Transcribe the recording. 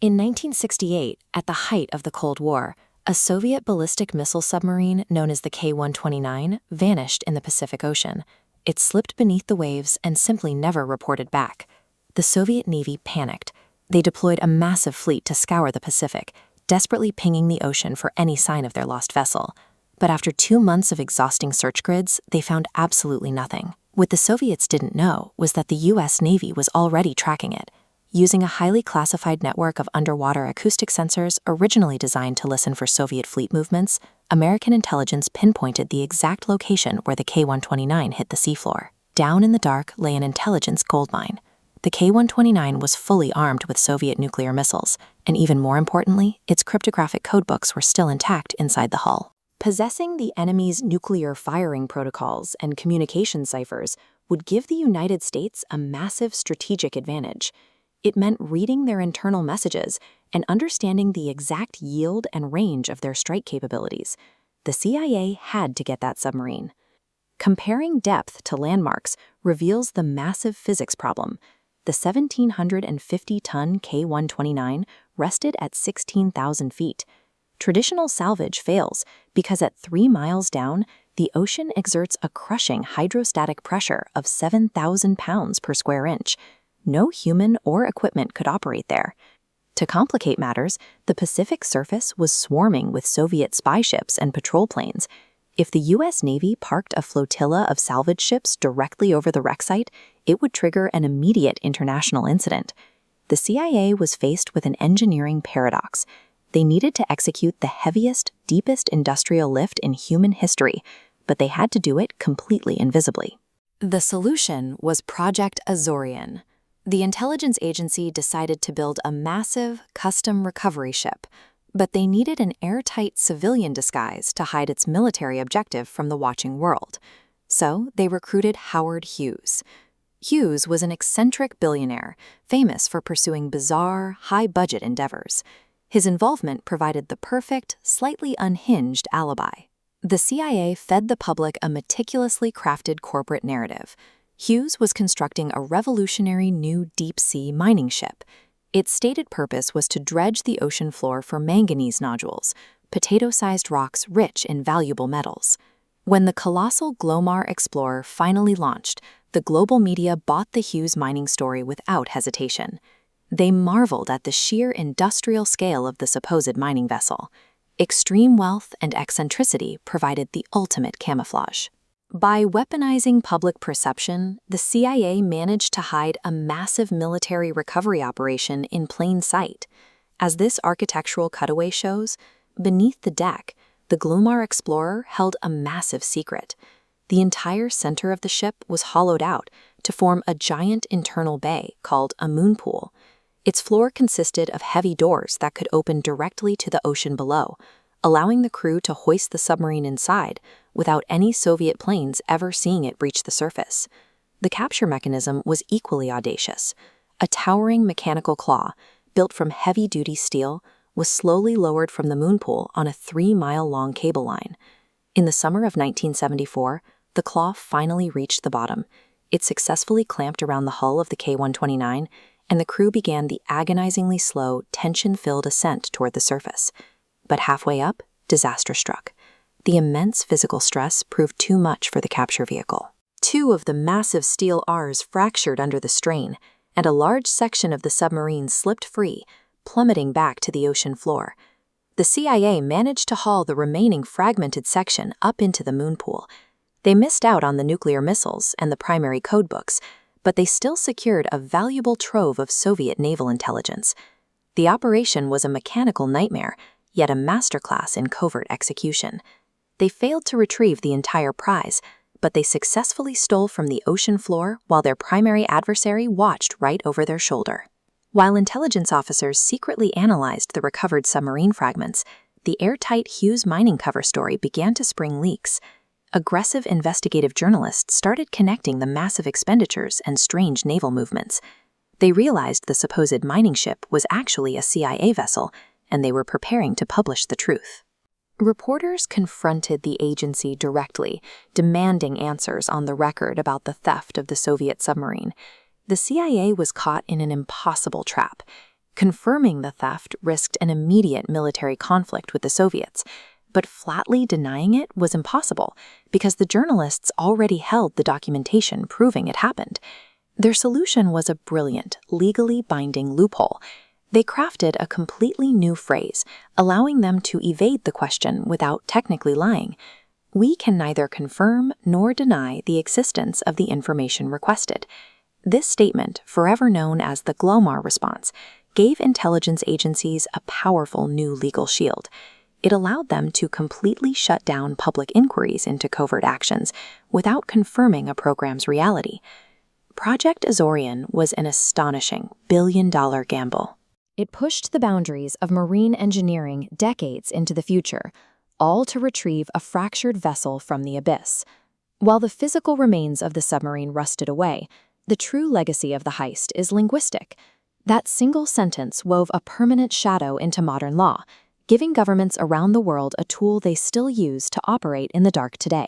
In 1968, at the height of the Cold War, a Soviet ballistic missile submarine known as the K-129 vanished in the Pacific Ocean. It slipped beneath the waves and simply never reported back. The Soviet Navy panicked. They deployed a massive fleet to scour the Pacific, desperately pinging the ocean for any sign of their lost vessel. But after 2 months of exhausting search grids, they found absolutely nothing. What the Soviets didn't know was that the U.S. Navy was already tracking it. Using a highly classified network of underwater acoustic sensors originally designed to listen for Soviet fleet movements, American intelligence pinpointed the exact location where the K-129 hit the seafloor. Down in the dark lay an intelligence goldmine. The K-129 was fully armed with Soviet nuclear missiles, and even more importantly, its cryptographic codebooks were still intact inside the hull. Possessing the enemy's nuclear firing protocols and communication ciphers would give the United States a massive strategic advantage. It meant reading their internal messages and understanding the exact yield and range of their strike capabilities. The CIA had to get that submarine. Comparing depth to landmarks reveals the massive physics problem. The 1,750-ton K-129 rested at 16,000 feet. Traditional salvage fails because at 3 miles down, the ocean exerts a crushing hydrostatic pressure of 7,000 pounds per square inch. No human or equipment could operate there. To complicate matters, the Pacific surface was swarming with Soviet spy ships and patrol planes. If the U.S. Navy parked a flotilla of salvage ships directly over the wreck site, it would trigger an immediate international incident. The CIA was faced with an engineering paradox. They needed to execute the heaviest, deepest industrial lift in human history, but they had to do it completely invisibly. The solution was Project Azorian. The intelligence agency decided to build a massive, custom recovery ship, but they needed an airtight civilian disguise to hide its military objective from the watching world. So they recruited Howard Hughes. Hughes was an eccentric billionaire, famous for pursuing bizarre, high-budget endeavors. His involvement provided the perfect, slightly unhinged alibi. The CIA fed the public a meticulously crafted corporate narrative. Hughes was constructing a revolutionary new deep-sea mining ship. Its stated purpose was to dredge the ocean floor for manganese nodules, potato-sized rocks rich in valuable metals. When the colossal Glomar Explorer finally launched, the global media bought the Hughes mining story without hesitation. They marveled at the sheer industrial scale of the supposed mining vessel. Extreme wealth and eccentricity provided the ultimate camouflage. By weaponizing public perception, the CIA managed to hide a massive military recovery operation in plain sight. As this architectural cutaway shows, beneath the deck, the Glomar Explorer held a massive secret. The entire center of the ship was hollowed out to form a giant internal bay called a moon pool. Its floor consisted of heavy doors that could open directly to the ocean below, allowing the crew to hoist the submarine inside without any Soviet planes ever seeing it breach the surface. The capture mechanism was equally audacious. A towering mechanical claw, built from heavy-duty steel, was slowly lowered from the moon pool on a 3-mile-long cable line. In the summer of 1974, the claw finally reached the bottom. It successfully clamped around the hull of the K-129, and the crew began the agonizingly slow, tension-filled ascent toward the surface. But halfway up, disaster struck. The immense physical stress proved too much for the capture vehicle. 2 of the massive steel Rs fractured under the strain, and a large section of the submarine slipped free, plummeting back to the ocean floor. The CIA managed to haul the remaining fragmented section up into the moon pool. They missed out on the nuclear missiles and the primary codebooks, but they still secured a valuable trove of Soviet naval intelligence. The operation was a mechanical nightmare, yet a masterclass in covert execution. They failed to retrieve the entire prize, but they successfully stole from the ocean floor while their primary adversary watched right over their shoulder. While intelligence officers secretly analyzed the recovered submarine fragments, the airtight Hughes mining cover story began to spring leaks. Aggressive investigative journalists started connecting the massive expenditures and strange naval movements. They realized the supposed mining ship was actually a CIA vessel, and they were preparing to publish the truth. Reporters confronted the agency directly, demanding answers on the record about the theft of the Soviet submarine. The CIA was caught in an impossible trap. Confirming the theft risked an immediate military conflict with the Soviets, but flatly denying it was impossible because the journalists already held the documentation proving it happened. Their solution was a brilliant, legally binding loophole. They crafted a completely new phrase, allowing them to evade the question without technically lying. We can neither confirm nor deny the existence of the information requested. This statement, forever known as the Glomar response, gave intelligence agencies a powerful new legal shield. It allowed them to completely shut down public inquiries into covert actions without confirming a program's reality. Project Azorian was an astonishing billion-dollar gamble. It pushed the boundaries of marine engineering decades into the future, all to retrieve a fractured vessel from the abyss. While the physical remains of the submarine rusted away, the true legacy of the heist is linguistic. That single sentence wove a permanent shadow into modern law, giving governments around the world a tool they still use to operate in the dark today.